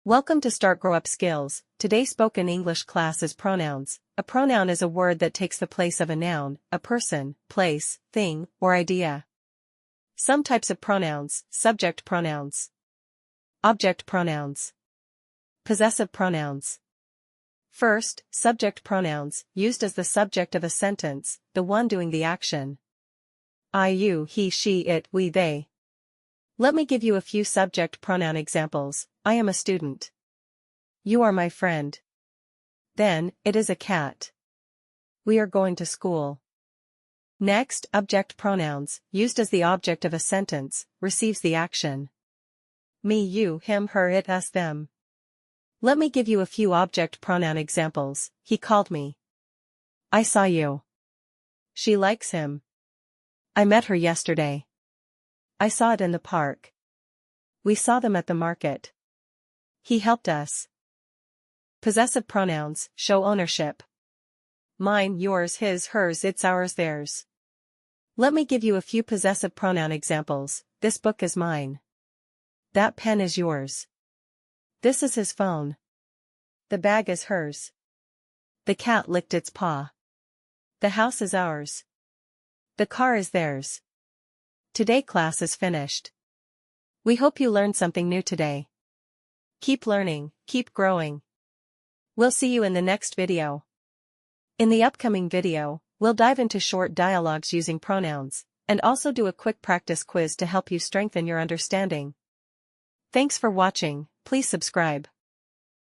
Welcome to StartGrowUp Skills. Today's spoken English class is pronouns. A pronoun is a word that takes the place of a noun, a person, place, thing, or idea. Some types of pronouns: subject pronouns, object pronouns, possessive pronouns. First, subject pronouns, used as the subject of a sentence, the one doing the action. I, you, he, she, it, we, they. Let me give you a few subject pronoun examples. I am a student. You are my friend. Then, it is a cat. We are going to school. Next, object pronouns, used as the object of a sentence, receives the action. Me, you, him, her, it, us, them. Let me give you a few object pronoun examples. He called me. I saw you. She likes him. I met her yesterday. I saw it in the park. We saw them at the market. He helped us. Possessive pronouns show ownership. Mine, yours, his, hers, it's, ours, theirs. Let me give you a few possessive pronoun examples. This book is mine. That pen is yours. This is his phone. The bag is hers. The cat licked its paw. The house is ours. The car is theirs. Today class is finished. We hope you learned something new today. Keep learning, keep growing. We'll see you in the next video. In the upcoming video, we'll dive into short dialogues using pronouns, and also do a quick practice quiz to help you strengthen your understanding. Thanks for watching. Please subscribe.